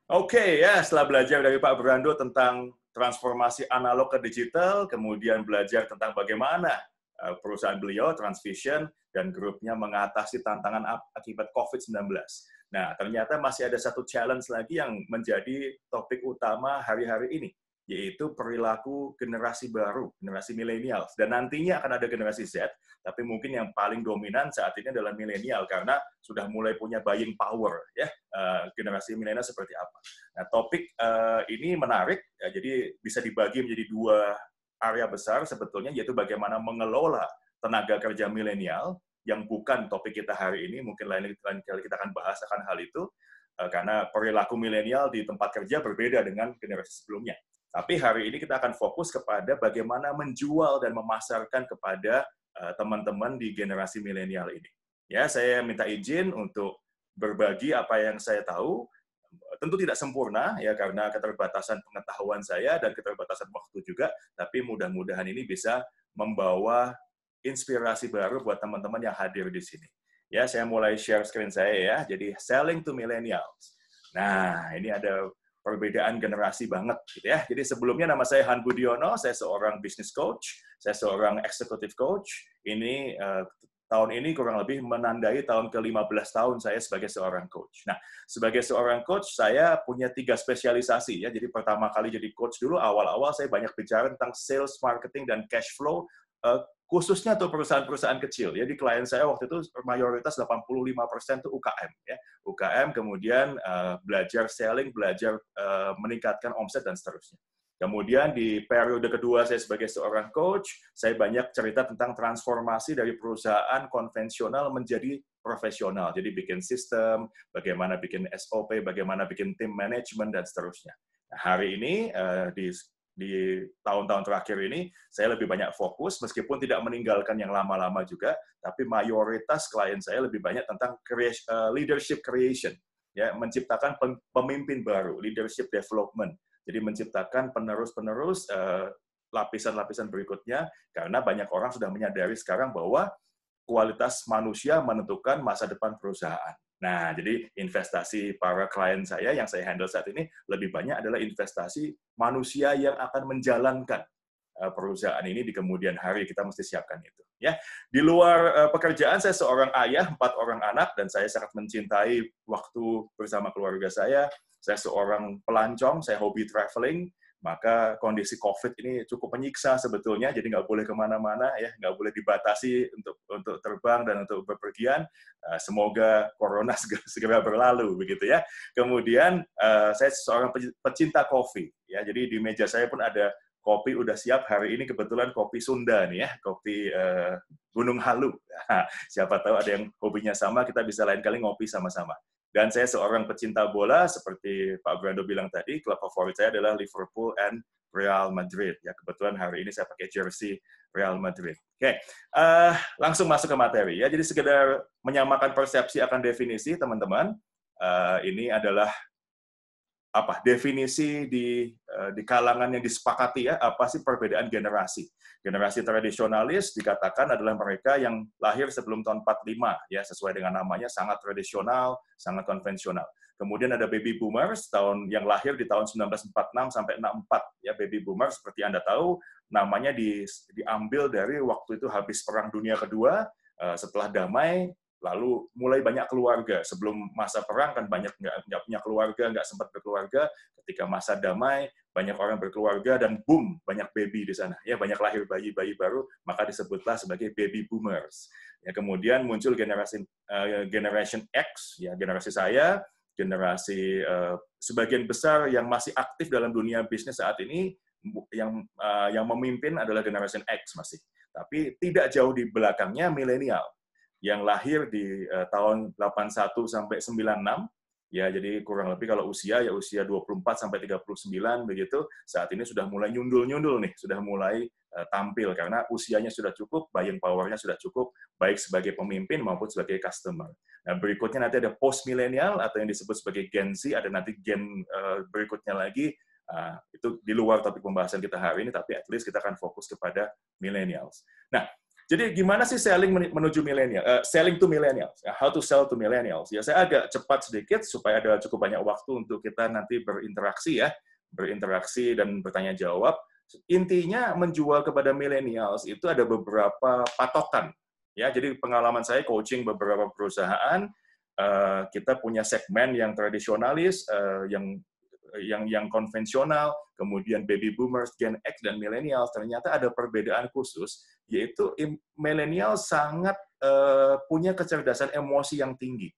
Oke, ya setelah belajar dari Pak Brando tentang transformasi analog ke digital, kemudian belajar tentang bagaimana perusahaan beliau, Transvision, dan grupnya mengatasi tantangan akibat COVID-19. Nah, ternyata masih ada satu challenge lagi yang menjadi topik utama hari-hari ini, yaitu perilaku generasi baru, generasi milenial. Dan nantinya akan ada generasi Z, tapi mungkin yang paling dominan saat ini adalah milenial, karena sudah mulai punya buying power, ya. Generasi milenial seperti apa. Nah, topik ini menarik, ya, jadi bisa dibagi menjadi dua area besar sebetulnya, yaitu bagaimana mengelola tenaga kerja milenial, yang bukan topik kita hari ini, mungkin lain kali kita akan bahas akan hal itu, karena perilaku milenial di tempat kerja berbeda dengan generasi sebelumnya. Tapi hari ini kita akan fokus kepada bagaimana menjual dan memasarkan kepada teman-teman di generasi milenial ini. Ya, saya minta izin untuk berbagi apa yang saya tahu. Tentu tidak sempurna ya, karena keterbatasan pengetahuan saya dan keterbatasan waktu juga, tapi mudah-mudahan ini bisa membawa inspirasi baru buat teman-teman yang hadir di sini. Ya, saya mulai share screen saya ya. Jadi selling to millennials. Nah, ini ada perbedaan generasi banget gitu ya. Jadi sebelumnya nama saya Han Budiono, saya seorang business coach, saya seorang executive coach. Ini tahun ini kurang lebih menandai tahun ke-15 tahun saya sebagai seorang coach. Nah, sebagai seorang coach, saya punya 3 spesialisasi ya. Jadi pertama kali jadi coach dulu, awal-awal saya banyak bicara tentang sales, marketing, dan cash flow, khususnya untuk perusahaan-perusahaan kecil. Jadi klien saya waktu itu mayoritas 85% itu UKM ya. UKM, kemudian belajar selling, belajar meningkatkan omset dan seterusnya. Kemudian di periode kedua saya sebagai seorang coach, saya banyak cerita tentang transformasi dari perusahaan konvensional menjadi profesional. Jadi bikin sistem, bagaimana bikin SOP, bagaimana bikin tim manajemen, dan seterusnya. Nah, hari ini di tahun-tahun terakhir ini, saya lebih banyak fokus, meskipun tidak meninggalkan yang lama-lama juga, tapi mayoritas klien saya lebih banyak tentang leadership creation, ya, menciptakan pemimpin baru, leadership development. Jadi menciptakan penerus-penerus lapisan-lapisan berikutnya, karena banyak orang sudah menyadari sekarang bahwa kualitas manusia menentukan masa depan perusahaan. Nah, jadi investasi para klien saya yang saya handle saat ini lebih banyak adalah investasi manusia yang akan menjalankan perusahaan ini di kemudian hari. Kita mesti siapkan itu. Ya, di luar pekerjaan saya seorang ayah, 4 orang anak, dan saya sangat mencintai waktu bersama keluarga saya. Saya seorang pelancong, saya hobi traveling, maka kondisi COVID ini cukup menyiksa sebetulnya, jadi nggak boleh kemana-mana, ya, nggak boleh dibatasi untuk terbang dan untuk bepergian. Semoga corona segera berlalu, begitu ya. Kemudian saya seorang pecinta kopi, ya, jadi di meja saya pun ada kopi udah siap. Hari ini kebetulan kopi Sunda nih ya, kopi Gunung Halu. Siapa tahu ada yang hobinya sama, kita bisa lain kali ngopi sama-sama. Dan saya seorang pecinta bola, seperti Pak Brando bilang tadi, klub favorit saya adalah Liverpool and Real Madrid. Ya, kebetulan hari ini saya pakai jersey Real Madrid. Oke, langsung masuk ke materi. Ya, jadi sekedar menyamakan persepsi akan definisi, teman-teman. Ini adalah apa definisi di kalangan yang disepakati ya, apa sih perbedaan generasi. Generasi tradisionalis dikatakan adalah mereka yang lahir sebelum tahun 45 ya, sesuai dengan namanya, sangat tradisional, sangat konvensional. Kemudian ada baby boomers yang lahir di tahun 1946 sampai 64 ya. Baby boomers seperti Anda tahu namanya diambil dari waktu itu habis Perang Dunia Kedua, setelah damai, lalu mulai banyak keluarga. Sebelum masa perang kan banyak nggak punya keluarga, nggak sempat berkeluarga. Ketika masa damai, banyak orang berkeluarga, dan boom, banyak baby di sana. Ya, banyak lahir bayi-bayi baru, maka disebutlah sebagai baby boomers. Ya, kemudian muncul generation X, ya, generasi saya, generasi sebagian besar yang masih aktif dalam dunia bisnis saat ini, yang memimpin adalah generation X masih. Tapi tidak jauh di belakangnya milenial, yang lahir di tahun 81 sampai 96, ya, jadi kurang lebih kalau usia 24 sampai 39 begitu. Saat ini sudah mulai nyundul-nyundul nih, sudah mulai tampil karena usianya sudah cukup, buying power-nya sudah cukup, baik sebagai pemimpin maupun sebagai customer. Nah, berikutnya nanti ada post millennial atau yang disebut sebagai Gen Z, ada nanti gen berikutnya lagi. Itu di luar topik pembahasan kita hari ini, tapi at least kita akan fokus kepada millennials. Nah, Jadi gimana sih selling menuju milenial? Selling to millennials, how to sell to millennials. Ya saya agak cepat sedikit supaya ada cukup banyak waktu untuk kita nanti berinteraksi ya, berinteraksi dan bertanya jawab. Intinya menjual kepada millennials itu ada beberapa patokan. Ya, jadi pengalaman saya coaching beberapa perusahaan, kita punya segmen yang tradisionalis, yang konvensional, kemudian baby boomers, Gen X, dan millennials, ternyata ada perbedaan khusus, yaitu millennial sangat punya kecerdasan emosi yang tinggi.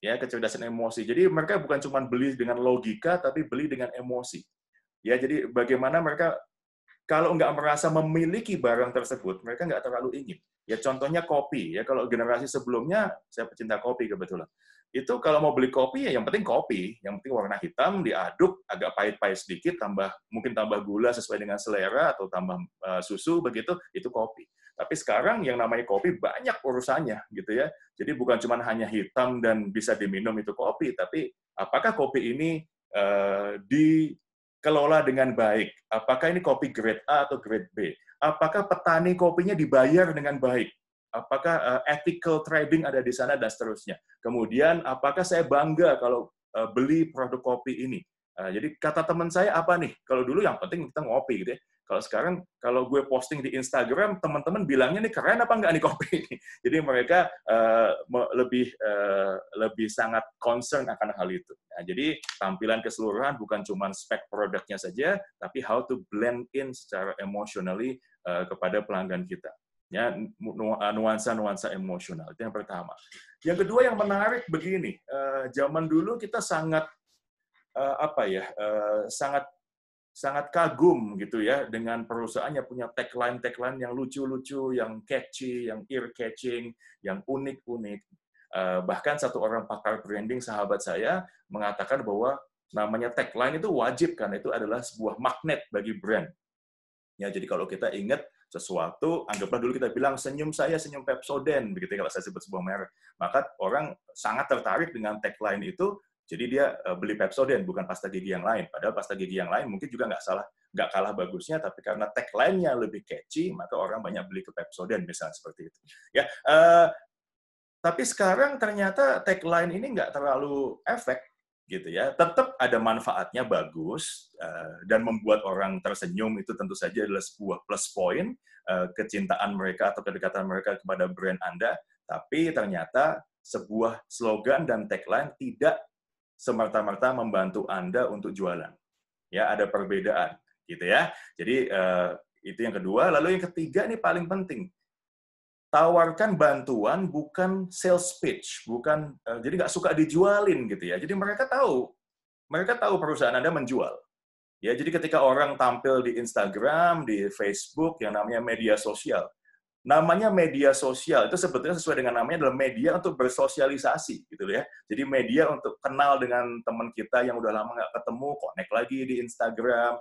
Ya, kecerdasan emosi. Jadi mereka bukan cuma beli dengan logika, tapi beli dengan emosi. Ya, jadi bagaimana mereka kalau nggak merasa memiliki barang tersebut, mereka nggak terlalu ingin. Ya contohnya kopi. Ya kalau generasi sebelumnya, saya pecinta kopi kebetulan. Itu kalau mau beli kopi, ya yang penting kopi. Yang penting warna hitam, diaduk, agak pahit-pahit sedikit, mungkin tambah gula sesuai dengan selera, atau tambah susu, begitu, itu kopi. Tapi sekarang yang namanya kopi banyak urusannya, gitu ya. Jadi bukan cuma hanya hitam dan bisa diminum itu kopi, tapi apakah kopi ini dikelola dengan baik? Apakah ini kopi grade A atau grade B? Apakah petani kopinya dibayar dengan baik? Apakah ethical trading ada di sana, dan seterusnya. Kemudian, apakah saya bangga kalau beli produk kopi ini? Jadi kata teman saya apa nih? Kalau dulu yang penting kita ngopi, gitu ya. Kalau sekarang, kalau gue posting di Instagram, teman-teman bilangnya nih keren apa enggak nih kopi ini? Jadi mereka lebih sangat concern akan hal itu. Nah, jadi tampilan keseluruhan bukan cuma spek produknya saja, tapi how to blend in secara emotionally kepada pelanggan kita. Ya, nuansa-nuansa emosional itu yang pertama. Yang kedua yang menarik begini, zaman dulu kita sangat sangat kagum gitu ya dengan perusahaan yang punya tagline yang lucu-lucu, yang catchy, yang ear-catching, yang unik-unik. Bahkan satu orang pakar branding sahabat saya mengatakan bahwa namanya tagline itu wajib, karena itu adalah sebuah magnet bagi brand. Ya, jadi kalau kita ingat sesuatu, anggaplah dulu kita bilang senyum saya senyum Pepsodent, begitu kalau saya sebut sebuah merek, maka orang sangat tertarik dengan tagline itu. Jadi dia beli Pepsodent, bukan pasta gigi yang lain. Padahal pasta gigi yang lain mungkin juga nggak kalah bagusnya, tapi karena tagline-nya lebih catchy, maka orang banyak beli ke Pepsodent, misalnya seperti itu. Ya, tapi sekarang ternyata tagline ini nggak terlalu efek, gitu ya. Tetap ada manfaatnya bagus, dan membuat orang tersenyum, itu tentu saja adalah sebuah plus point, kecintaan mereka atau kedekatan mereka kepada brand Anda. Tapi ternyata sebuah slogan dan tagline tidak semerta-merta membantu Anda untuk jualan. Ya, ada perbedaan, gitu ya. Jadi itu yang kedua. Lalu yang ketiga ini paling penting. Tawarkan bantuan, bukan sales pitch, jadi nggak suka dijualin gitu ya. Jadi mereka tahu perusahaan Anda menjual. Ya, jadi ketika orang tampil di Instagram, di Facebook, yang namanya media sosial. Namanya media sosial itu sebetulnya sesuai dengan namanya adalah media untuk bersosialisasi gitu ya. Jadi media untuk kenal dengan teman kita yang udah lama nggak ketemu, connect lagi di Instagram,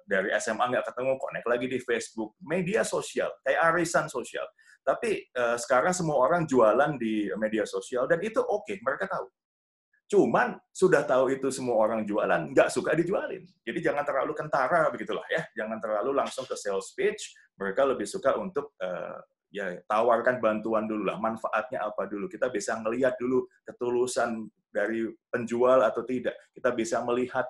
dari SMA nggak ketemu, connect lagi di Facebook. Media sosial, kayak arisan sosial. Tapi sekarang semua orang jualan di media sosial, dan itu oke, mereka tahu. Cuman sudah tahu itu semua orang jualan, nggak suka dijualin. Jadi jangan terlalu kentara begitulah ya, jangan terlalu langsung ke sales pitch. Mereka lebih suka untuk ya tawarkan bantuan dulu lah, manfaatnya apa dulu. Kita bisa melihat dulu ketulusan dari penjual atau tidak. Kita bisa melihat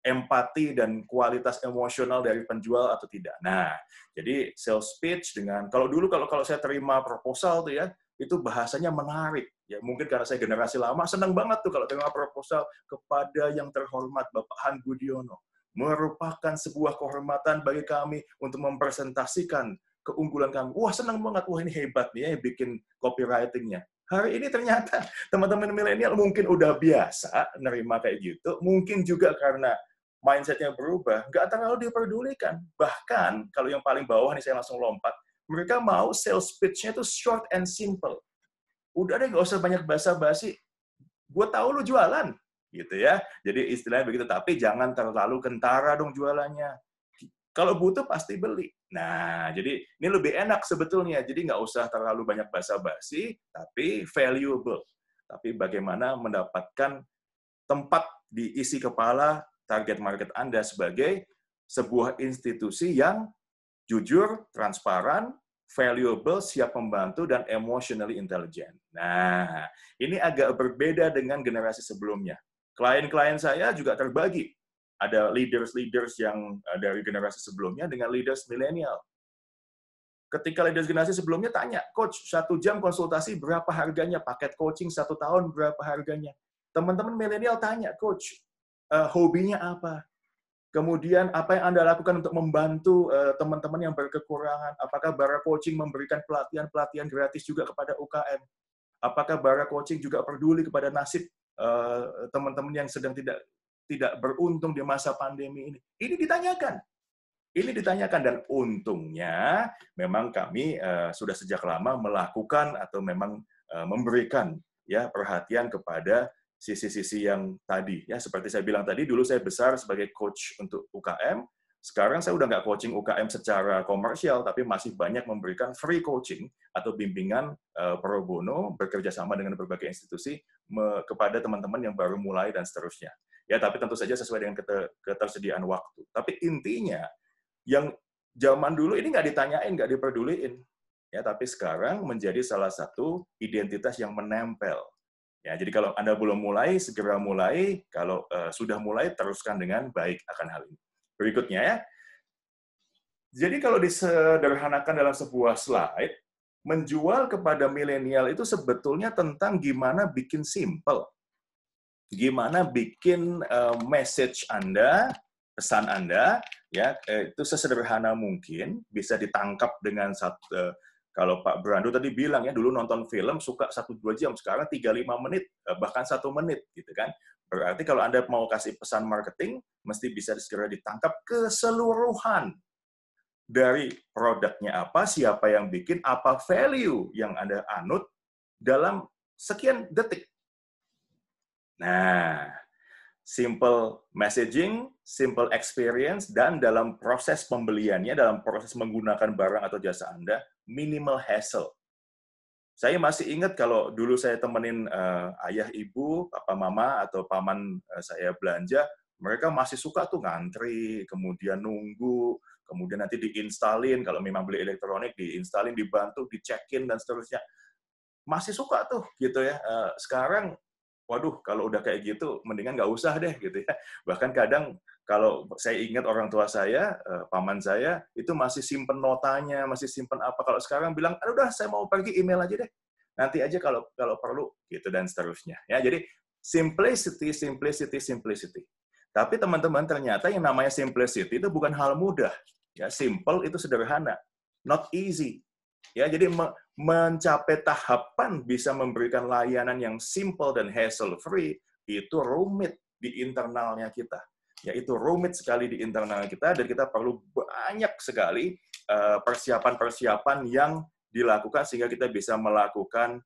empati dan kualitas emosional dari penjual atau tidak. Nah, jadi sales pitch kalau saya terima proposal tuh ya, itu bahasanya menarik. Ya, mungkin karena saya generasi lama, senang banget tuh kalau terima proposal kepada yang terhormat Bapak Han Budiono. Merupakan sebuah kehormatan bagi kami untuk mempresentasikan keunggulan kami. Wah, senang banget. Wah, ini hebat nih ya bikin copywriting-nya. Hari ini ternyata teman-teman milenial mungkin udah biasa nerima kayak gitu. Mungkin juga karena mindset-nya berubah, nggak terlalu diperdulikan. Bahkan, kalau yang paling bawah nih saya langsung lompat, mereka mau sales pitch-nya itu short and simple. Udah deh, nggak usah banyak basa-basi. Gue tahu lu jualan, gitu ya. Jadi istilahnya begitu, tapi jangan terlalu kentara dong jualannya. Kalau butuh pasti beli. Nah, jadi ini lebih enak sebetulnya. Jadi nggak usah terlalu banyak basa-basi, tapi valuable. Tapi bagaimana mendapatkan tempat di isi kepala target market Anda sebagai sebuah institusi yang jujur, transparan, valuable, siap membantu, dan emotionally intelligent. Nah, ini agak berbeda dengan generasi sebelumnya. Klien-klien saya juga terbagi. Ada leaders-leaders yang dari generasi sebelumnya dengan leaders milenial. Ketika leaders generasi sebelumnya tanya, Coach, 1 jam konsultasi berapa harganya? Paket coaching 1 tahun berapa harganya? Teman-teman milenial tanya, Coach, hobinya apa? Kemudian apa yang Anda lakukan untuk membantu teman-teman yang berkekurangan? Apakah Bara Coaching memberikan pelatihan-pelatihan gratis juga kepada UKM? Apakah Bara Coaching juga peduli kepada nasib teman-teman yang sedang tidak beruntung di masa pandemi ini? Ini ditanyakan. Ini ditanyakan, dan untungnya memang kami sudah sejak lama melakukan atau memang memberikan ya perhatian kepada sisi-sisi yang tadi. Ya, seperti saya bilang tadi, dulu saya besar sebagai coach untuk UKM. Sekarang saya udah nggak coaching UKM secara komersial, tapi masih banyak memberikan free coaching atau bimbingan pro bono bekerja sama dengan berbagai institusi kepada teman-teman yang baru mulai dan seterusnya. Ya, tapi tentu saja sesuai dengan ketersediaan waktu. Tapi intinya, yang zaman dulu ini nggak ditanyain, nggak diperduliin. Ya, tapi sekarang menjadi salah satu identitas yang menempel. Ya, jadi kalau Anda belum mulai, segera mulai. Kalau sudah mulai, teruskan dengan baik akan hal ini. Berikutnya ya. Jadi kalau disederhanakan dalam sebuah slide, menjual kepada milenial itu sebetulnya tentang gimana bikin simple. Gimana bikin message Anda, pesan Anda, ya itu sesederhana mungkin, bisa ditangkap dengan kalau Pak Brando tadi bilang ya, dulu nonton film suka 1-2 jam, sekarang 3-5 menit, bahkan 1 menit, gitu kan. Berarti kalau Anda mau kasih pesan marketing, mesti bisa segera ditangkap keseluruhan dari produknya apa, siapa yang bikin, apa value yang Anda anut dalam sekian detik. Nah, simple messaging, simple experience, dan dalam proses pembeliannya, dalam proses menggunakan barang atau jasa Anda, minimal hassle. Saya masih ingat kalau dulu saya temenin ayah, ibu, papa, mama, atau paman saya belanja, mereka masih suka tuh ngantri, kemudian nunggu, kemudian nanti diinstalin, kalau memang beli elektronik, diinstalin, dibantu, dicekin, dan seterusnya. Masih suka tuh, gitu ya. Sekarang, waduh, kalau udah kayak gitu, mendingan nggak usah deh, gitu ya. Bahkan kadang, kalau saya ingat orang tua saya, paman saya, itu masih simpen notanya, masih simpen apa. Kalau sekarang bilang, udah, saya mau pergi email aja deh. Nanti aja kalau perlu, gitu, dan seterusnya. Ya, jadi, simplicity, simplicity, simplicity. Tapi teman-teman, ternyata yang namanya simplicity itu bukan hal mudah. Ya, simple itu sederhana. Not easy. Ya, jadi mencapai tahapan bisa memberikan layanan yang simple dan hassle-free, itu rumit di internalnya kita. Ya, itu rumit sekali di internal kita, dan kita perlu banyak sekali persiapan-persiapan yang dilakukan sehingga kita bisa melakukan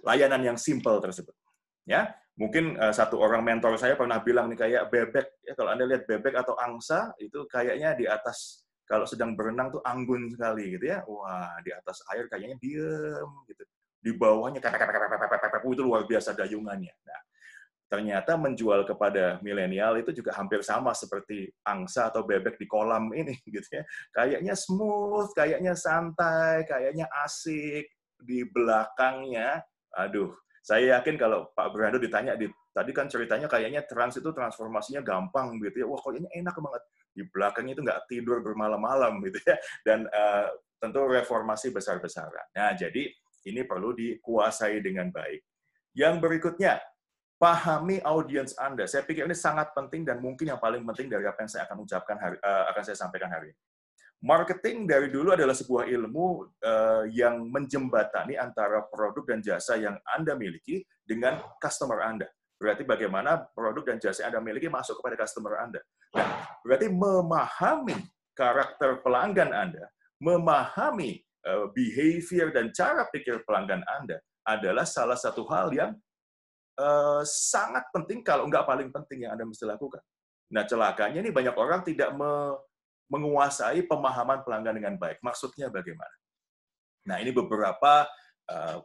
layanan yang simple tersebut. Ya, mungkin satu orang mentor saya pernah bilang nih, kayak bebek. Ya, kalau Anda lihat bebek atau angsa, itu kayaknya di atas, kalau sedang berenang tuh anggun sekali gitu ya. Wah, di atas air kayaknya diem gitu. Di bawahnya itu luar biasa dayungannya. Nah, ternyata menjual kepada milenial itu juga hampir sama seperti angsa atau bebek di kolam ini gitu ya. Kayaknya smooth, kayaknya santai, kayaknya asik, di belakangnya, aduh, saya yakin kalau Pak Brando ditanya, tadi kan ceritanya kayaknya itu transformasinya gampang gitu ya. Wah, kayaknya enak banget. Di belakangnya itu nggak tidur bermalam-malam gitu ya. Dan tentu reformasi besar-besaran. Nah, jadi ini perlu dikuasai dengan baik. Yang berikutnya, pahami audiens Anda. Saya pikir ini sangat penting dan mungkin yang paling penting dari apa yang saya akan sampaikan hari ini. Marketing dari dulu adalah sebuah ilmu yang menjembatani antara produk dan jasa yang Anda miliki dengan customer Anda. Berarti bagaimana produk dan jasa yang Anda miliki masuk kepada customer Anda. Nah, berarti memahami karakter pelanggan Anda, memahami behavior dan cara pikir pelanggan Anda adalah salah satu hal yang sangat penting, kalau nggak paling penting yang Anda mesti lakukan. Nah, celakanya ini banyak orang tidak menguasai pemahaman pelanggan dengan baik. Maksudnya bagaimana? Nah, ini beberapa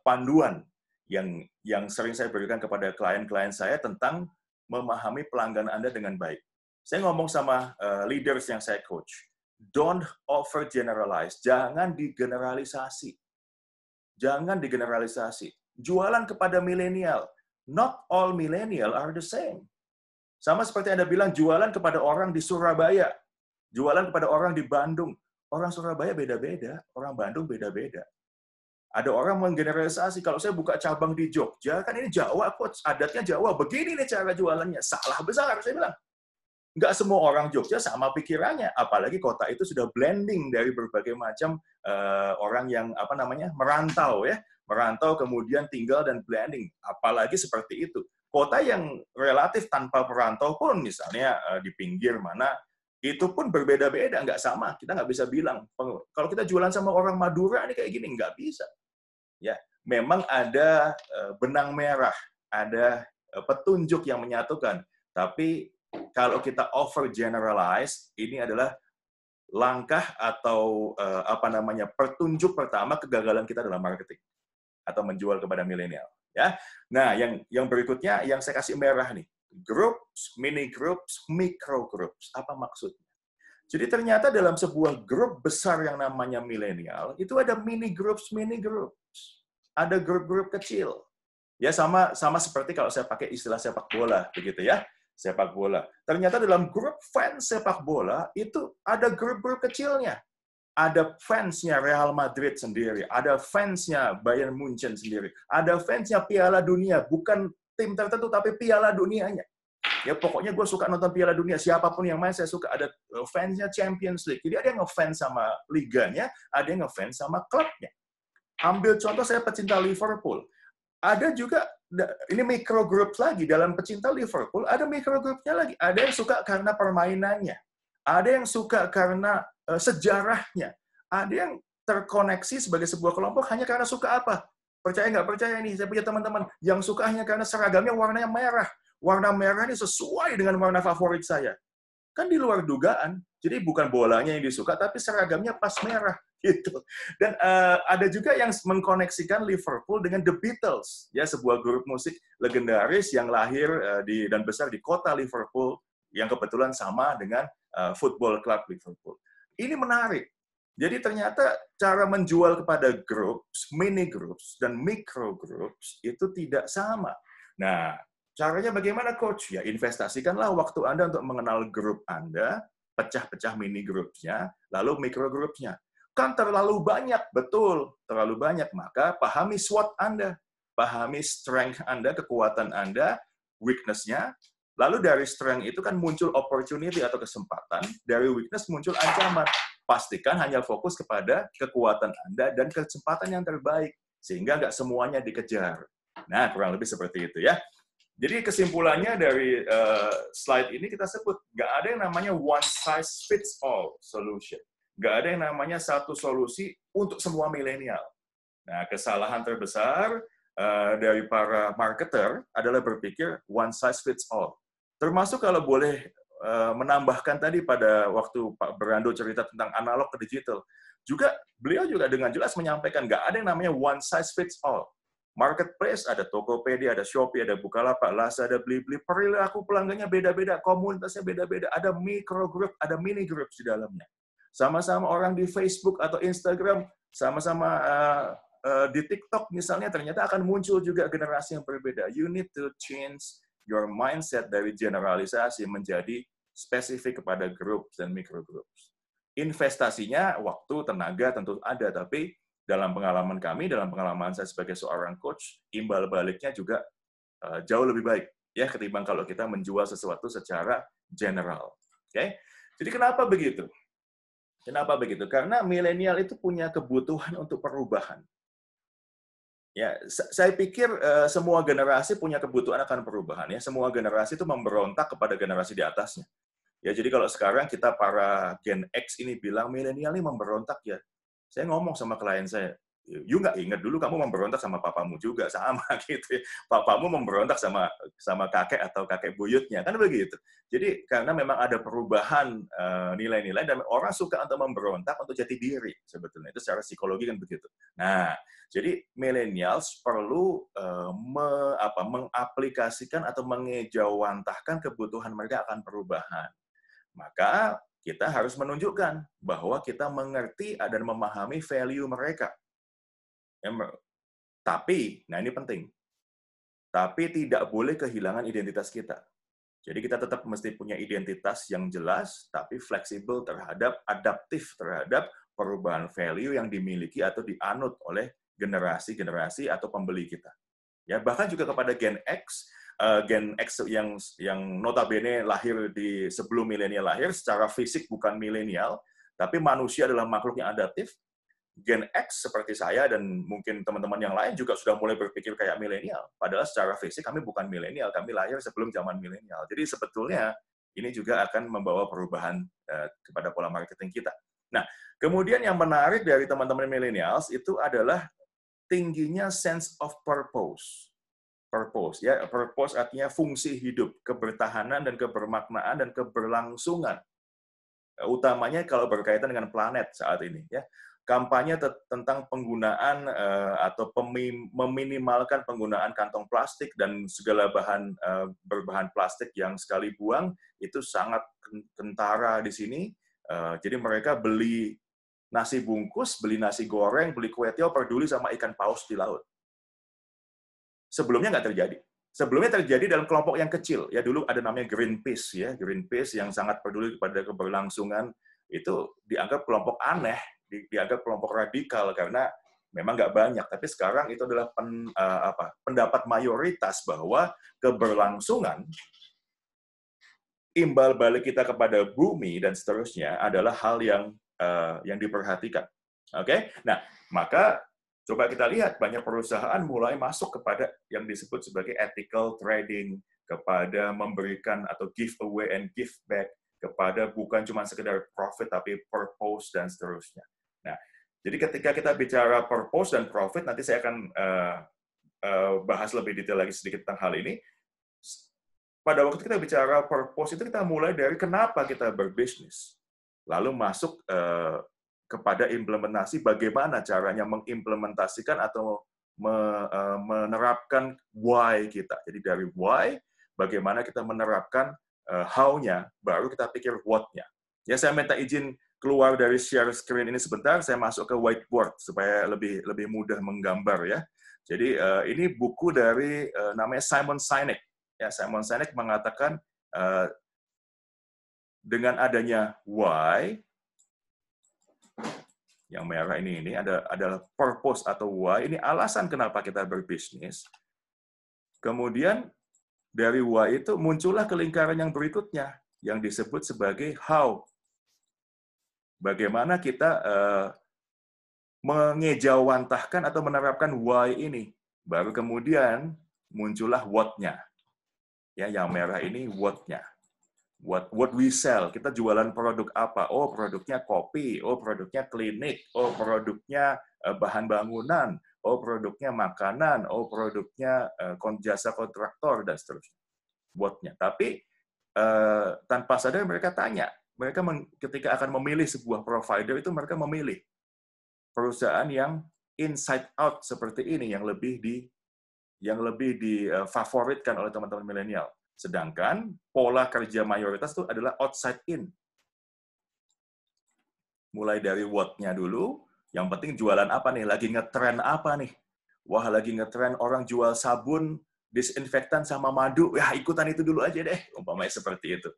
panduan yang sering saya berikan kepada klien-klien saya tentang memahami pelanggan Anda dengan baik. Saya ngomong sama leaders yang saya coach. don't overgeneralize. Jangan digeneralisasi. Jangan digeneralisasi. Jualan kepada milenial. Not all millennial are the same. Sama seperti Anda bilang, jualan kepada orang di Surabaya. Jualan kepada orang di Bandung. Orang Surabaya beda-beda, orang Bandung beda-beda. Ada orang menggeneralisasi, kalau saya buka cabang di Jogja, kan ini Jawa, coach, adatnya Jawa, begini nih cara jualannya. Salah besar, saya bilang. Nggak semua orang Jogja sama pikirannya, apalagi kota itu sudah blending dari berbagai macam orang yang merantau ya, merantau kemudian tinggal dan blending, apalagi seperti itu. Kota yang relatif tanpa perantau pun misalnya di pinggir mana, itu pun berbeda-beda, nggak sama. Kita nggak bisa bilang kalau kita jualan sama orang Madura ini kayak gini, nggak bisa. Ya, memang ada benang merah, ada petunjuk yang menyatukan, tapi kalau kita overgeneralize, ini adalah langkah atau petunjuk pertama kegagalan kita dalam marketing atau menjual kepada milenial. Ya, nah yang berikutnya yang saya kasih merah nih, groups, mini groups, micro groups. Apa maksudnya? Jadi ternyata dalam sebuah grup besar yang namanya milenial itu ada mini groups, ada grup-grup kecil. Ya sama seperti kalau saya pakai istilah sepak bola, begitu ya. Sepak bola. Ternyata dalam grup fans sepak bola itu ada grup-grup kecilnya. Ada fansnya Real Madrid sendiri, ada fansnya Bayern Munchen sendiri, ada fansnya Piala Dunia, bukan tim tertentu tapi Piala Dunianya. Ya pokoknya gue suka nonton Piala Dunia, siapapun yang main saya suka. Ada fansnya Champions League. Jadi ada yang ngefans sama liganya, ada yang ngefans sama klubnya. Ambil contoh saya pecinta Liverpool. Ada juga, ini micro group lagi, dalam pecinta Liverpool, ada micro groupnya lagi. Ada yang suka karena permainannya. Ada yang suka karena sejarahnya. Ada yang terkoneksi sebagai sebuah kelompok hanya karena suka apa. Percaya nggak percaya nih, saya punya teman-teman yang suka hanya karena seragamnya warnanya merah. Warna merah ini sesuai dengan warna favorit saya. Kan di luar dugaan. Jadi bukan bolanya yang disuka, tapi seragamnya pas merah. Gitu. Dan ada juga yang mengkoneksikan Liverpool dengan The Beatles, ya sebuah grup musik legendaris yang lahir dan besar di kota Liverpool yang kebetulan sama dengan football club Liverpool. Ini menarik. Jadi ternyata cara menjual kepada groups, mini groups dan micro groups itu tidak sama. Nah, caranya bagaimana coach? Ya investasikanlah waktu Anda untuk mengenal grup Anda, pecah-pecah mini grupnya, lalu micro grupnya. Kan terlalu banyak, betul, terlalu banyak. Maka pahami SWOT Anda, pahami strength Anda, kekuatan Anda, weakness-nya. Lalu dari strength itu kan muncul opportunity atau kesempatan, dari weakness muncul ancaman. Pastikan hanya fokus kepada kekuatan Anda dan kesempatan yang terbaik, sehingga nggak semuanya dikejar. Nah, kurang lebih seperti itu ya. Jadi kesimpulannya dari slide ini kita sebut, nggak ada yang namanya one size fits all solution. Nggak ada yang namanya satu solusi untuk semua milenial. Nah, kesalahan terbesar dari para marketer adalah berpikir one size fits all. Termasuk kalau boleh menambahkan tadi pada waktu Pak Berando cerita tentang analog ke digital, beliau juga dengan jelas menyampaikan nggak ada yang namanya one size fits all. Marketplace, ada Tokopedia, ada Shopee, ada Bukalapak, Lazada, Blibli, perilaku pelanggannya beda-beda, komunitasnya beda-beda, ada micro group, ada mini group di dalamnya. Sama-sama orang di Facebook atau Instagram, sama-sama di TikTok misalnya, ternyata akan muncul juga generasi yang berbeda. You need to change your mindset dari generalisasi menjadi spesifik kepada group dan micro groups. Investasinya, waktu, tenaga tentu ada, tapi dalam pengalaman kami, dalam pengalaman saya sebagai seorang coach, imbal baliknya juga jauh lebih baik ya ketimbang kalau kita menjual sesuatu secara general. Oke? Jadi kenapa begitu? Kenapa begitu? Karena milenial itu punya kebutuhan untuk perubahan. Ya, saya pikir semua generasi punya kebutuhan akan perubahan ya. Semua generasi itu memberontak kepada generasi di atasnya. Ya, jadi kalau sekarang kita para Gen X ini bilang milenial ini memberontak ya. Saya ngomong sama klien saya, you nggak ingat dulu kamu memberontak sama papamu juga, sama gitu. Papamu memberontak sama kakek atau kakek buyutnya, kan begitu. Jadi karena memang ada perubahan nilai-nilai dan orang suka untuk memberontak untuk jati diri sebetulnya. Itu secara psikologi kan begitu. Nah, jadi millennials perlu mengaplikasikan atau mengejawantahkan kebutuhan mereka akan perubahan. Maka kita harus menunjukkan bahwa kita mengerti dan memahami value mereka. Tapi, nah ini penting, tapi tidak boleh kehilangan identitas kita. Jadi kita tetap mesti punya identitas yang jelas, tapi fleksibel terhadap, adaptif terhadap perubahan value yang dimiliki atau dianut oleh generasi-generasi atau pembeli kita. Ya, bahkan juga kepada Gen X yang notabene lahir di sebelum milenial lahir, secara fisik bukan milenial, tapi manusia adalah makhluk yang adaptif. Gen X seperti saya dan mungkin teman-teman yang lain juga sudah mulai berpikir kayak milenial. Padahal secara fisik kami bukan milenial, kami lahir sebelum zaman milenial. Jadi sebetulnya ini juga akan membawa perubahan kepada pola marketing kita. Nah, kemudian yang menarik dari teman-teman milenials itu adalah tingginya sense of purpose. Purpose, ya, purpose artinya fungsi hidup, kebertahanan dan kebermaknaan dan keberlangsungan. Utamanya kalau berkaitan dengan planet saat ini, ya. Kampanye tentang penggunaan atau meminimalkan penggunaan kantong plastik dan segala bahan berbahan plastik yang sekali buang itu sangat kentara di sini. Jadi mereka beli nasi bungkus, beli nasi goreng, beli kue tiaw, peduli sama ikan paus di laut. Sebelumnya nggak terjadi. Sebelumnya terjadi dalam kelompok yang kecil. Ya dulu ada namanya Greenpeace, ya Greenpeace yang sangat peduli kepada keberlangsungan, itu dianggap kelompok aneh, dianggap kelompok radikal karena memang nggak banyak. Tapi sekarang itu adalah pendapat mayoritas bahwa keberlangsungan, imbal balik kita kepada bumi dan seterusnya adalah hal yang diperhatikan. Oke, nah maka coba kita lihat banyak perusahaan mulai masuk kepada yang disebut sebagai ethical trading, kepada memberikan atau give away and give back, kepada bukan cuma sekedar profit tapi purpose dan seterusnya. Nah, jadi ketika kita bicara purpose dan profit, nanti saya akan bahas lebih detail lagi sedikit tentang hal ini. Pada waktu kita bicara purpose itu kita mulai dari kenapa kita berbisnis, lalu masuk kepada implementasi bagaimana caranya mengimplementasikan atau menerapkan why kita. Jadi dari why, bagaimana kita menerapkan how-nya, baru kita pikir what-nya. Ya, saya minta izin keluar dari share screen ini sebentar, saya masuk ke whiteboard supaya lebih mudah menggambar ya. Jadi ini buku dari namanya Simon Sinek. Ya, Simon Sinek mengatakan dengan adanya why, yang merah ini adalah purpose atau why, ini alasan kenapa kita berbisnis. Kemudian dari why itu muncullah ke lingkaran yang berikutnya yang disebut sebagai how. Bagaimana kita mengejawantahkan atau menerapkan why ini. Baru kemudian muncullah what-nya. Ya, yang merah ini what-nya. What we sell, kita jualan produk apa? Oh, produknya kopi. Oh, produknya klinik. Oh, produknya bahan bangunan. Oh, produknya makanan. Oh, produknya jasa kontraktor dan seterusnya. What-nya. Tapi tanpa sadar mereka tanya. Mereka ketika akan memilih sebuah provider itu mereka memilih perusahaan yang inside out seperti ini yang lebih difavoritkan oleh teman-teman milenial. Sedangkan pola kerja mayoritas itu adalah outside in. Mulai dari what-nya dulu, yang penting jualan apa nih? Lagi ngetren apa nih? Wah, lagi ngetren orang jual sabun, disinfektan sama madu. Ya, ikutan itu dulu aja deh. Umpamanya seperti itu.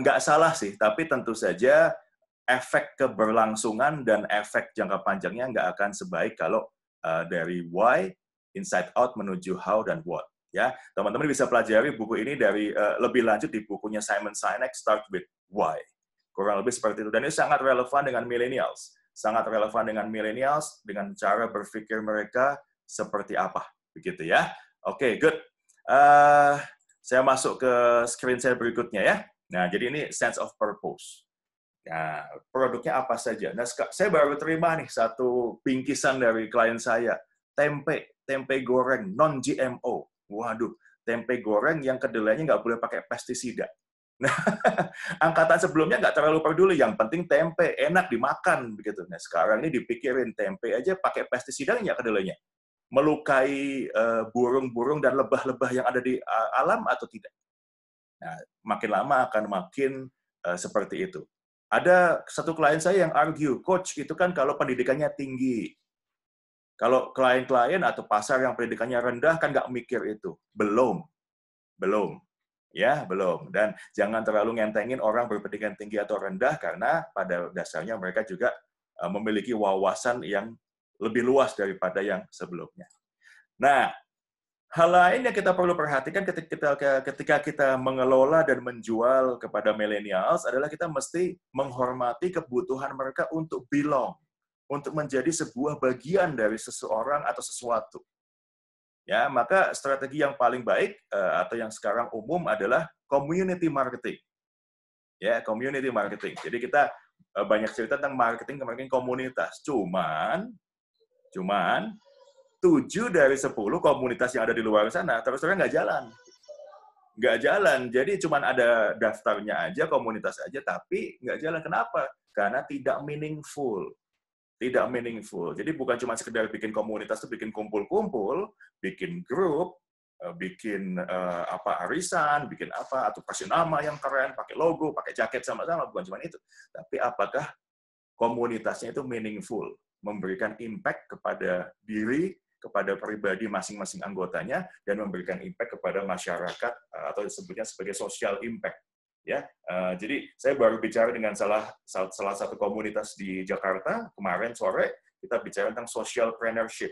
Nggak salah sih, tapi tentu saja efek keberlangsungan dan efek jangka panjangnya nggak akan sebaik kalau dari why, inside out menuju how dan what. Ya, teman-teman bisa pelajari buku ini dari lebih lanjut di bukunya Simon Sinek, Start with Why. Kurang lebih seperti itu. Dan ini sangat relevan dengan millennials. Sangat relevan dengan millennials, dengan cara berpikir mereka seperti apa. Begitu ya. Oke, good. Saya masuk ke screen saya berikutnya ya. Nah, jadi ini sense of purpose. Nah, produknya apa saja? Nah, saya baru terima nih satu bingkisan dari klien saya. Tempe goreng non-GMO. Waduh, tempe goreng yang kedelainya nggak boleh pakai pestisida. Nah, angkatan sebelumnya nggak terlalu peduli. Yang penting tempe, enak dimakan. Begitu. Nah, sekarang ini dipikirin tempe aja pakai pestisida nggak kedelainya? Melukai burung-burung dan lebah-lebah yang ada di alam atau tidak? Nah, makin lama akan makin seperti itu. Ada satu klien saya yang argue, coach itu kan kalau pendidikannya tinggi. Kalau klien-klien atau pasar yang pendidikannya rendah kan nggak mikir itu. Belum. Ya, belum. Dan jangan terlalu ngentengin orang berpendidikan tinggi atau rendah karena pada dasarnya mereka juga memiliki wawasan yang lebih luas daripada yang sebelumnya. Nah, hal lain yang kita perlu perhatikan ketika kita mengelola dan menjual kepada millennials adalah kita mesti menghormati kebutuhan mereka untuk belong, untuk menjadi sebuah bagian dari seseorang atau sesuatu. Ya, maka strategi yang paling baik atau yang sekarang umum adalah community marketing. Ya, community marketing. Jadi kita banyak cerita tentang marketing komunitas. Cuman 7 dari 10 komunitas yang ada di luar sana terus terang nggak jalan. Nggak jalan. Jadi cuma ada daftarnya aja, komunitas aja, tapi nggak jalan. Kenapa? Karena tidak meaningful. Tidak meaningful. Jadi bukan cuma sekedar bikin komunitas itu bikin kumpul-kumpul, bikin grup, bikin arisan, bikin apa, atau kasih nama yang keren, pakai logo, pakai jaket sama-sama, bukan cuma itu. Tapi apakah komunitasnya itu meaningful, memberikan impact kepada diri, kepada pribadi masing-masing anggotanya, dan memberikan impact kepada masyarakat atau disebutnya sebagai social impact. Ya, jadi saya baru bicara dengan salah satu komunitas di Jakarta kemarin sore, kita bicara tentang socialpreneurship.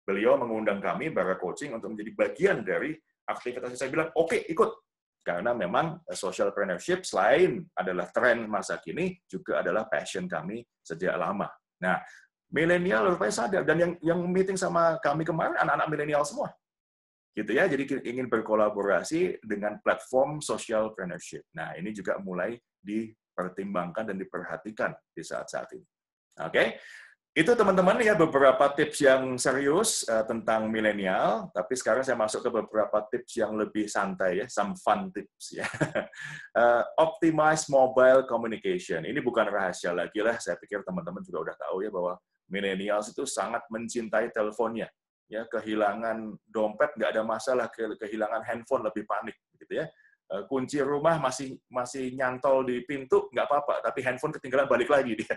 Beliau mengundang kami Bara Coaching untuk menjadi bagian dari aktivitas. Saya bilang oke, ikut. Karena memang socialpreneurship selain adalah tren masa kini, juga adalah passion kami sejak lama. Nah, milenial rupanya sadar, dan yang meeting sama kami kemarin anak-anak milenial semua. Gitu ya, jadi ingin berkolaborasi dengan platform socialpreneurship. Nah, ini juga mulai dipertimbangkan dan diperhatikan di saat-saat ini. Oke? Itu teman-teman ya beberapa tips yang serius tentang milenial, tapi sekarang saya masuk ke beberapa tips yang lebih santai ya, some fun tips ya. Optimize mobile communication. Ini bukan rahasia lagi lah, saya pikir teman-teman juga udah tahu ya bahwa millennials itu sangat mencintai teleponnya. Ya, kehilangan dompet nggak ada masalah, kehilangan handphone lebih panik gitu ya. Kunci rumah masih nyantol di pintu, nggak apa-apa, tapi handphone ketinggalan balik lagi dia.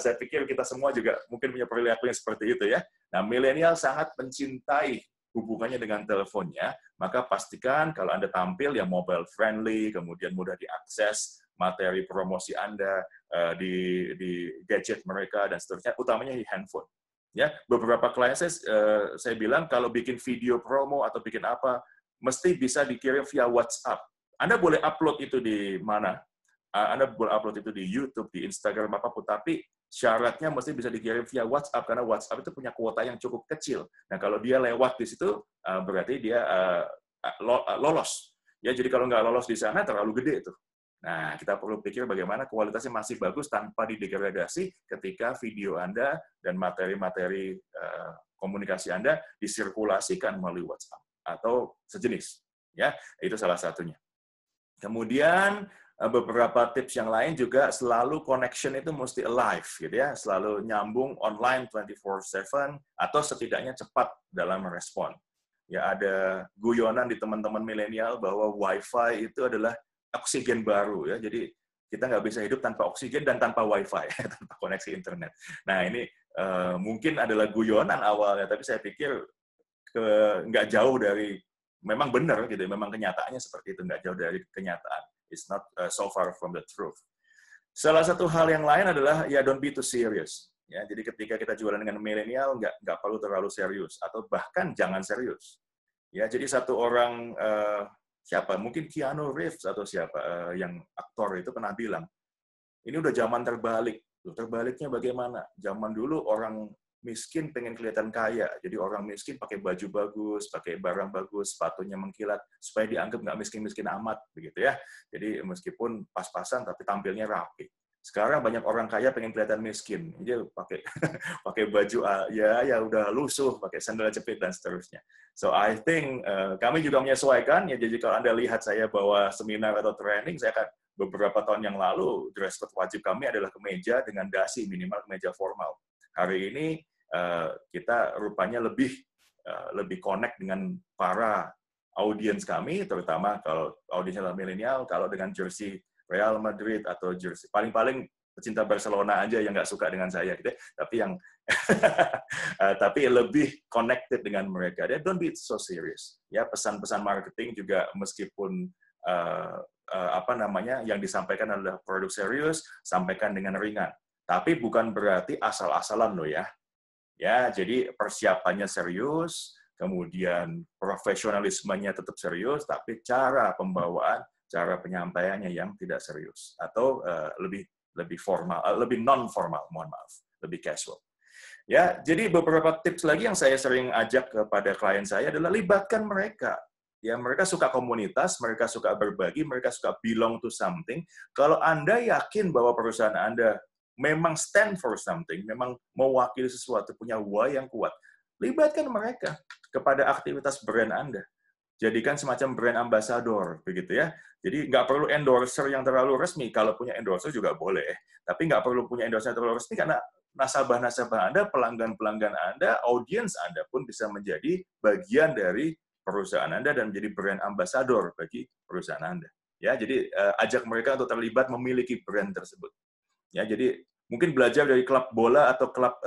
Saya pikir kita semua juga mungkin punya perilaku yang seperti itu ya. Nah, milenial sangat mencintai hubungannya dengan teleponnya, maka pastikan kalau Anda tampil yang mobile friendly, kemudian mudah diakses materi promosi Anda di gadget mereka dan seterusnya, utamanya di handphone. Ya, beberapa klien saya bilang kalau bikin video promo atau bikin apa, mesti bisa dikirim via WhatsApp. Anda boleh upload itu di mana? Anda boleh upload itu di YouTube, di Instagram, apapun, tapi syaratnya mesti bisa dikirim via WhatsApp, karena WhatsApp itu punya kuota yang cukup kecil. Nah, kalau dia lewat di situ, berarti dia lolos. Ya, jadi kalau nggak lolos di sana, terlalu gede itu. Nah, kita perlu pikir bagaimana kualitasnya masih bagus tanpa didegradasi ketika video Anda dan materi-materi komunikasi Anda disirkulasikan melalui WhatsApp atau sejenis. Ya, itu salah satunya. Kemudian beberapa tips yang lain juga selalu connection itu mesti alive gitu ya, selalu nyambung online 24/7 atau setidaknya cepat dalam merespon. Ya, ada guyonan di teman-teman milenial bahwa WiFi itu adalah oksigen baru ya. Jadi kita nggak bisa hidup tanpa oksigen dan tanpa WiFi, tanpa koneksi internet. Nah, ini mungkin adalah guyonan awalnya, tapi saya pikir nggak jauh dari, memang benar gitu, memang kenyataannya seperti itu, nggak jauh dari kenyataan. It's not so far from the truth. Salah satu hal yang lain adalah ya don't be too serious. Ya, jadi ketika kita jualan dengan milenial nggak perlu terlalu serius atau bahkan jangan serius. Ya, jadi satu orang siapa? Mungkin Keanu Reeves atau siapa yang aktor itu pernah bilang, ini udah zaman terbalik. Terbaliknya bagaimana? Zaman dulu orang miskin pengen kelihatan kaya, jadi orang miskin pakai baju bagus, pakai barang bagus, sepatunya mengkilat, supaya dianggap nggak miskin-miskin amat, begitu ya. Jadi meskipun pas-pasan, tapi tampilnya rapi. Sekarang banyak orang kaya pengen kelihatan miskin, dia pakai baju ya udah lusuh, pakai sandal jepit dan seterusnya. So I think kami juga menyesuaikan ya. Jadi kalau Anda lihat saya bawa seminar atau training, saya akan beberapa tahun yang lalu dress code wajib kami adalah kemeja dengan dasi, minimal kemeja formal. Hari ini kita rupanya lebih connect dengan para audiens kami, terutama kalau audiensnya milenial, kalau dengan jersey Real Madrid atau jersey. Paling-paling pecinta Barcelona aja yang nggak suka dengan saya, gitu. Tapi yang tapi lebih connected dengan mereka. Dia don't be so serious. Ya, pesan-pesan marketing juga meskipun yang disampaikan adalah produk serius, sampaikan dengan ringan. Tapi bukan berarti asal-asalan loh ya. Ya, jadi persiapannya serius, kemudian profesionalismenya tetap serius, tapi cara pembawaan, cara penyampaiannya yang tidak serius atau lebih formal, lebih non formal, mohon maaf, lebih casual. Ya, jadi beberapa tips lagi yang saya sering ajak kepada klien saya adalah libatkan mereka. Ya, mereka suka komunitas, mereka suka berbagi, mereka suka belong to something. Kalau Anda yakin bahwa perusahaan Anda memang stand for something, memang mewakili sesuatu, punya why yang kuat, libatkan mereka kepada aktivitas brand Anda. Jadikan semacam brand ambassador, begitu ya. Jadi nggak perlu endorser yang terlalu resmi. Kalau punya endorser juga boleh, tapi nggak perlu punya endorser yang terlalu resmi karena nasabah-nasabah Anda, pelanggan-pelanggan Anda, audiens Anda pun bisa menjadi bagian dari perusahaan Anda dan menjadi brand ambassador bagi perusahaan Anda. Ya, jadi ajak mereka untuk terlibat memiliki brand tersebut. Ya, jadi mungkin belajar dari klub bola atau klub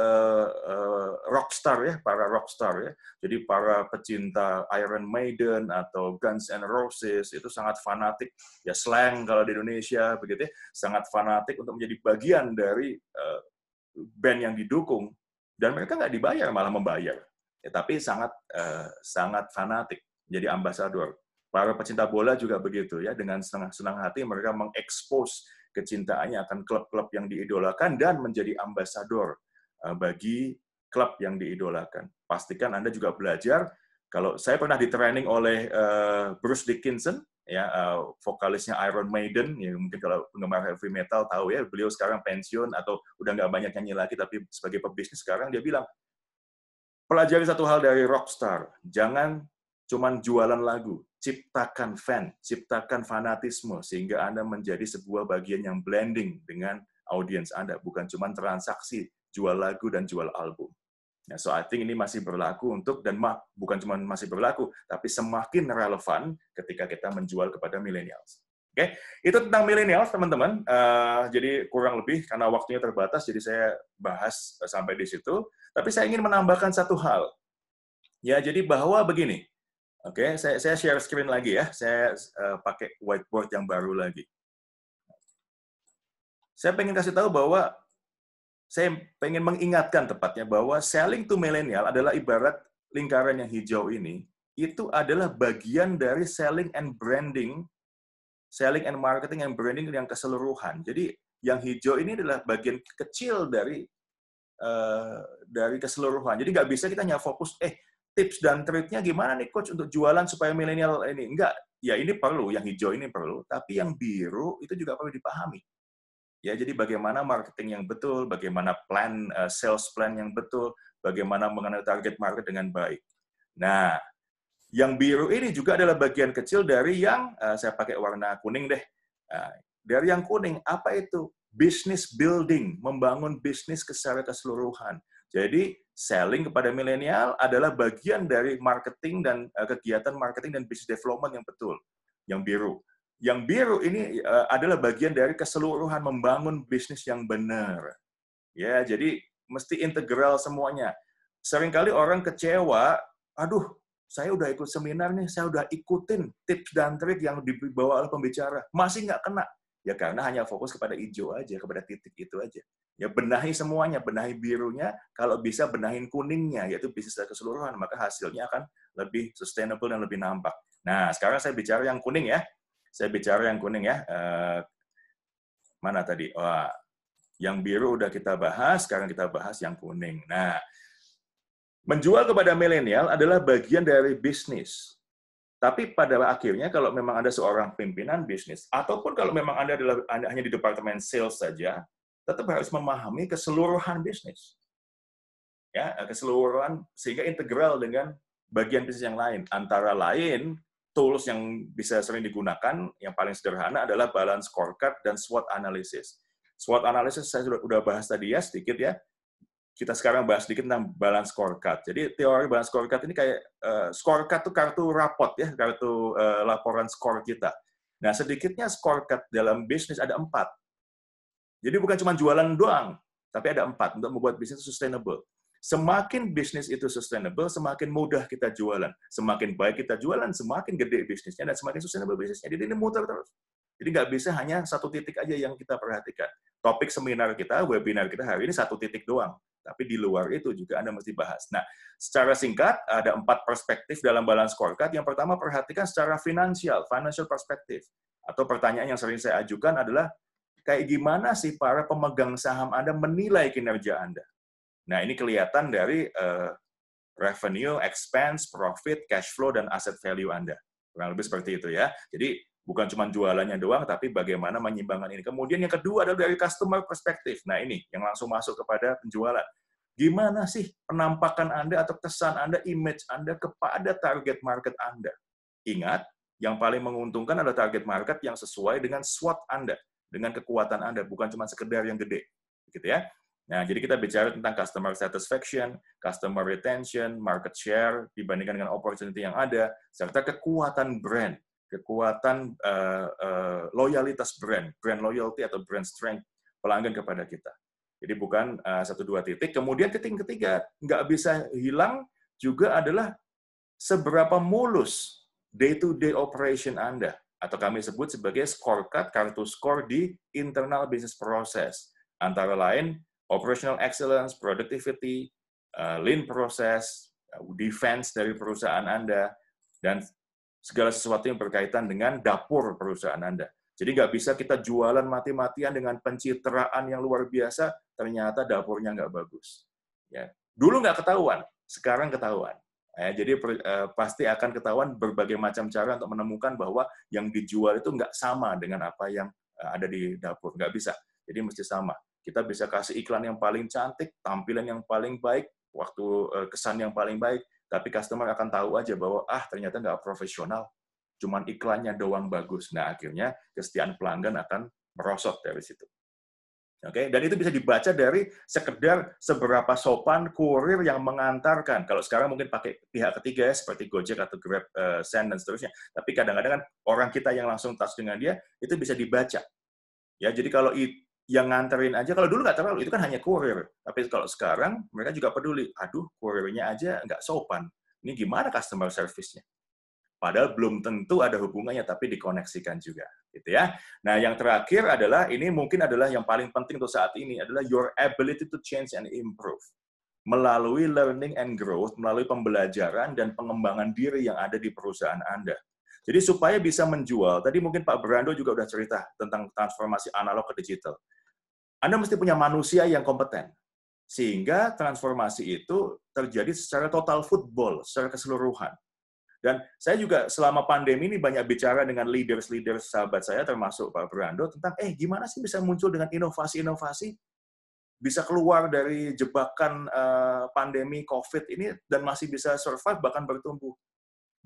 rockstar ya, para rockstar ya. Jadi para pecinta Iron Maiden atau Guns N' Roses itu sangat fanatik ya, slang kalau di Indonesia begitu ya, sangat fanatik untuk menjadi bagian dari band yang didukung dan mereka nggak dibayar malah membayar. Ya, tapi sangat fanatik jadi ambasador. Para pecinta bola juga begitu ya, dengan senang hati mereka mengekspos kecintaannya akan klub-klub yang diidolakan dan menjadi ambasador bagi klub yang diidolakan. Pastikan Anda juga belajar. Kalau saya pernah di-training oleh Bruce Dickinson, ya vokalisnya Iron Maiden, ya mungkin kalau penggemar heavy metal tahu ya, beliau sekarang pensiun atau udah nggak banyak nyanyi lagi, tapi sebagai pebisnis sekarang dia bilang, pelajari satu hal dari rockstar, jangan cuman jualan lagu, ciptakan fan, ciptakan fanatisme, sehingga Anda menjadi sebuah bagian yang blending dengan audiens Anda, bukan cuma transaksi, jual lagu dan jual album. Nah, so I think ini masih berlaku untuk, dan bukan cuma masih berlaku, tapi semakin relevan ketika kita menjual kepada millennials. Oke, itu tentang millennials, teman-teman. Jadi kurang lebih, karena waktunya terbatas, jadi saya bahas sampai di situ. Tapi saya ingin menambahkan satu hal. Ya, jadi bahwa begini. Oke, saya share screen lagi ya. Saya pakai whiteboard yang baru lagi. Saya pengen kasih tahu bahwa saya pengen mengingatkan tepatnya bahwa selling to millennial adalah ibarat lingkaran yang hijau ini, itu adalah bagian dari selling and branding, selling and marketing and branding yang keseluruhan. Jadi yang hijau ini adalah bagian kecil dari keseluruhan. Jadi nggak bisa kita hanya fokus, tips dan triknya gimana nih coach untuk jualan supaya milenial ini. Enggak, ya ini perlu, yang hijau ini perlu, tapi yang biru itu juga perlu dipahami. Ya, jadi bagaimana marketing yang betul, bagaimana plan, sales plan yang betul, bagaimana mengenai target market dengan baik. Nah, yang biru ini juga adalah bagian kecil dari yang, saya pakai warna kuning deh. Dari yang kuning, apa itu? Business building, membangun bisnis secara keseluruhan. Jadi, selling kepada milenial adalah bagian dari marketing dan kegiatan marketing dan business development yang betul, yang biru. Yang biru ini adalah bagian dari keseluruhan membangun bisnis yang benar. Ya, jadi mesti integral semuanya. Seringkali orang kecewa, aduh, saya udah ikut seminar nih, saya udah ikutin tips dan trik yang dibawa oleh pembicara, masih nggak kena. Ya karena hanya fokus kepada hijau aja, kepada titik itu aja. Ya benahi semuanya, benahi birunya, kalau bisa benahin kuningnya, yaitu bisnis keseluruhan, maka hasilnya akan lebih sustainable dan lebih nampak. Nah, sekarang saya bicara yang kuning ya. Saya bicara yang kuning ya. Mana tadi? Wah, yang biru udah kita bahas, sekarang kita bahas yang kuning. Nah, menjual kepada milenial adalah bagian dari bisnis. Tapi pada akhirnya kalau memang Anda seorang pimpinan bisnis, ataupun kalau memang Anda hanya di departemen sales saja, tetap harus memahami keseluruhan bisnis. Ya, keseluruhan sehingga integral dengan bagian bisnis yang lain. Antara lain, tools yang bisa sering digunakan, yang paling sederhana adalah balance scorecard dan SWOT analysis. SWOT analysis saya sudah bahas tadi ya, sedikit ya. Kita sekarang bahas sedikit tentang balance scorecard. Jadi teori balance scorecard ini kayak scorecard itu kartu rapot ya, kartu laporan skor kita. Nah, sedikitnya scorecard dalam bisnis ada 4. Jadi bukan cuma jualan doang, tapi ada 4 untuk membuat bisnis sustainable. Semakin bisnis itu sustainable, semakin mudah kita jualan. Semakin baik kita jualan, semakin gede bisnisnya, dan semakin sustainable bisnisnya. Jadi ini muter terus. Jadi nggak bisa hanya satu titik aja yang kita perhatikan. Topik seminar kita, webinar kita hari ini satu titik doang. Tapi di luar itu juga Anda mesti bahas. Nah, secara singkat, ada 4 perspektif dalam balance scorecard. Yang pertama, perhatikan secara financial perspektif. Atau pertanyaan yang sering saya ajukan adalah, kayak gimana sih para pemegang saham Anda menilai kinerja Anda? Nah, ini kelihatan dari revenue, expense, profit, cash flow, dan asset value Anda. Kurang lebih seperti itu ya. Jadi, bukan cuma jualannya doang, tapi bagaimana menyimbangkan ini. Kemudian yang kedua adalah dari customer perspective. Nah, ini yang langsung masuk kepada penjualan. Gimana sih penampakan Anda atau kesan Anda, image Anda kepada target market Anda? Ingat, yang paling menguntungkan adalah target market yang sesuai dengan SWOT Anda, dengan kekuatan Anda, bukan cuma sekedar yang gede. Gitu ya. Nah, jadi kita bicara tentang customer satisfaction, customer retention, market share, dibandingkan dengan opportunity yang ada, serta kekuatan brand, kekuatan loyalitas brand loyalty atau brand strength pelanggan kepada kita. Jadi bukan 1-2 titik. Kemudian titik ketiga, nggak bisa hilang juga adalah seberapa mulus day-to-day operation Anda, atau kami sebut sebagai scorecard, kartu skor di internal business process. Antara lain, operational excellence, productivity, lean process, defense dari perusahaan Anda, dan segala sesuatu yang berkaitan dengan dapur perusahaan Anda. Jadi nggak bisa kita jualan mati-matian dengan pencitraan yang luar biasa, ternyata dapurnya nggak bagus. Ya. Dulu nggak ketahuan, sekarang ketahuan. Jadi pasti akan ketahuan berbagai macam cara untuk menemukan bahwa yang dijual itu nggak sama dengan apa yang ada di dapur. Nggak bisa. Jadi mesti sama. Kita bisa kasih iklan yang paling cantik, tampilan yang paling baik, waktu kesan yang paling baik, tapi customer akan tahu aja bahwa ternyata nggak profesional, cuman iklannya doang bagus. Nah, akhirnya kesetiaan pelanggan akan merosot dari situ. Oke, dan itu bisa dibaca dari sekedar seberapa sopan kurir yang mengantarkan. Kalau sekarang mungkin pakai pihak ketiga ya, seperti Gojek atau Grab, Send, dan seterusnya. Tapi kadang-kadang kan orang kita yang langsung touch dengan dia, itu bisa dibaca. Ya, jadi kalau yang nganterin aja, kalau dulu nggak terlalu, itu kan hanya kurir. Tapi kalau sekarang, mereka juga peduli. Aduh, kurirnya aja nggak sopan. Ini gimana customer service-nya? Padahal belum tentu ada hubungannya, tapi dikoneksikan juga. Gitu ya. Nah, yang terakhir adalah, ini mungkin adalah yang paling penting untuk saat ini, adalah your ability to change and improve. Melalui learning and growth, melalui pembelajaran dan pengembangan diri yang ada di perusahaan Anda. Jadi supaya bisa menjual, tadi mungkin Pak Brando juga udah cerita tentang transformasi analog ke digital. Anda mesti punya manusia yang kompeten. Sehingga transformasi itu terjadi secara total football, secara keseluruhan. Dan saya juga selama pandemi ini banyak bicara dengan leaders sahabat saya, termasuk Pak Brando, tentang gimana sih bisa muncul dengan inovasi-inovasi, bisa keluar dari jebakan pandemi COVID ini, dan masih bisa survive, bahkan bertumbuh.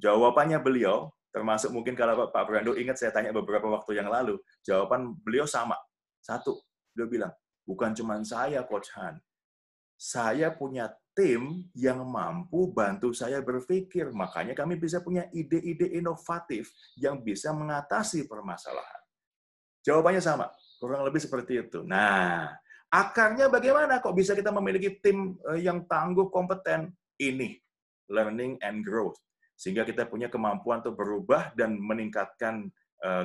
Jawabannya beliau, termasuk mungkin kalau Pak Brando ingat saya tanya beberapa waktu yang lalu, jawaban beliau sama. Satu, beliau bilang, bukan cuma saya, Coach Han. Saya punya tim yang mampu bantu saya berpikir. Makanya kami bisa punya ide-ide inovatif yang bisa mengatasi permasalahan. Jawabannya sama, kurang lebih seperti itu. Nah, akarnya bagaimana kok bisa kita memiliki tim yang tangguh, kompeten? Ini, learning and growth. Sehingga kita punya kemampuan untuk berubah dan meningkatkan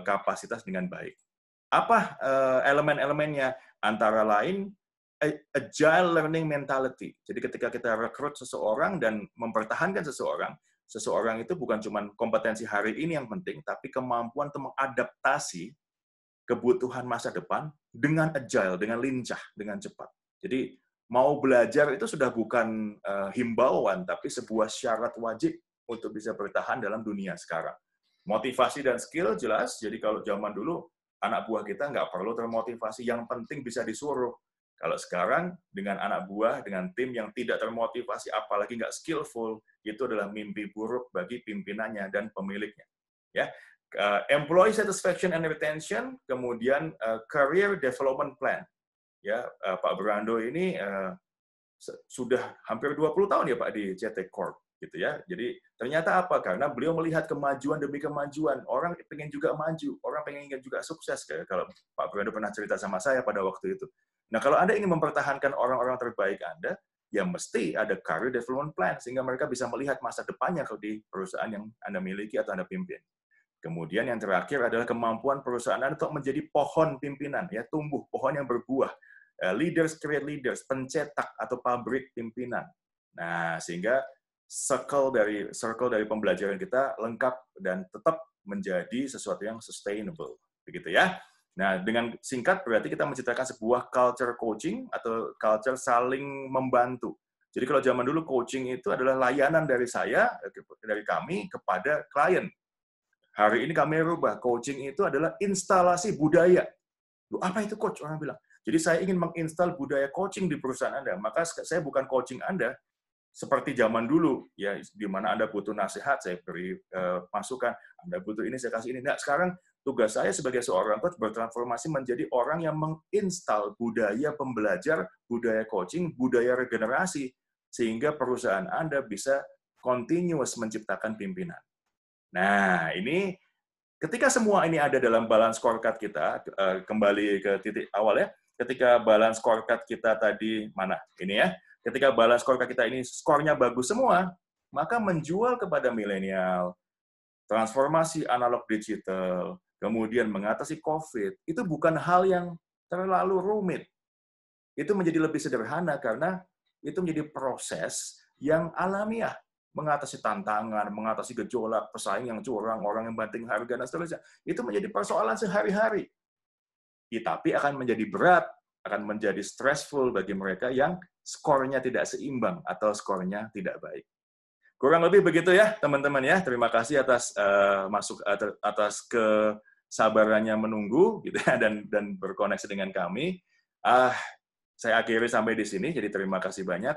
kapasitas dengan baik. Apa elemen-elemennya? Antara lain, agile learning mentality. Jadi ketika kita rekrut seseorang dan mempertahankan seseorang itu bukan cuma kompetensi hari ini yang penting, tapi kemampuan untuk mengadaptasi kebutuhan masa depan dengan agile, dengan lincah, dengan cepat. Jadi mau belajar itu sudah bukan himbauan, tapi sebuah syarat wajib untuk bisa bertahan dalam dunia sekarang. Motivasi dan skill jelas, jadi kalau zaman dulu, anak buah kita nggak perlu termotivasi, yang penting bisa disuruh. Kalau sekarang, dengan anak buah, dengan tim yang tidak termotivasi, apalagi nggak skillful, itu adalah mimpi buruk bagi pimpinannya dan pemiliknya. Ya, employee satisfaction and retention, kemudian career development plan. Ya, Pak Brando ini sudah hampir 20 tahun ya Pak di CT Corp. gitu ya. Jadi ternyata apa? Karena beliau melihat kemajuan demi kemajuan. Orang pengen juga maju, orang pengen juga sukses. Kayak kalau Pak Brando pernah cerita sama saya pada waktu itu. Nah, kalau Anda ingin mempertahankan orang-orang terbaik Anda, ya mesti ada career development plan, sehingga mereka bisa melihat masa depannya di perusahaan yang Anda miliki atau Anda pimpin. Kemudian yang terakhir adalah kemampuan perusahaan Anda untuk menjadi pohon pimpinan, ya tumbuh, pohon yang berbuah. Leaders create leaders, pencetak atau pabrik pimpinan. Nah, sehingga circle dari pembelajaran kita lengkap dan tetap menjadi sesuatu yang sustainable, begitu ya. Nah, dengan singkat berarti kita menciptakan sebuah culture coaching atau culture saling membantu. Jadi kalau zaman dulu coaching itu adalah layanan dari kami kepada klien. Hari ini kami rubah, coaching itu adalah instalasi budaya. Loh, apa itu coach? Orang bilang. Jadi saya ingin menginstal budaya coaching di perusahaan Anda. Maka saya bukan coaching Anda seperti zaman dulu, ya, di mana Anda butuh nasihat, saya beri masukan. Anda butuh ini, saya kasih ini. Nah, sekarang tugas saya sebagai seorang coach bertransformasi menjadi orang yang menginstal budaya pembelajar, budaya coaching, budaya regenerasi, sehingga perusahaan Anda bisa continuous menciptakan pimpinan. Nah, ini ketika semua ini ada dalam balance scorecard kita, kembali ke titik awal ya, ketika balance scorecard kita tadi, mana? Ini ya, ketika balance scorecard kita ini skornya bagus semua, maka menjual kepada milenial, transformasi analog digital, kemudian mengatasi COVID, itu bukan hal yang terlalu rumit. Itu menjadi lebih sederhana karena itu menjadi proses yang alamiah. Mengatasi tantangan, mengatasi gejolak, pesaing yang curang, orang yang banting harga, dan seterusnya. Itu menjadi persoalan sehari-hari. Tapi akan menjadi berat, akan menjadi stressful bagi mereka yang skornya tidak seimbang atau skornya tidak baik. Kurang lebih begitu ya, teman-teman ya. Terima kasih atas kesabarannya menunggu gitu ya, dan berkoneksi dengan kami. Saya akhiri sampai di sini, jadi terima kasih banyak.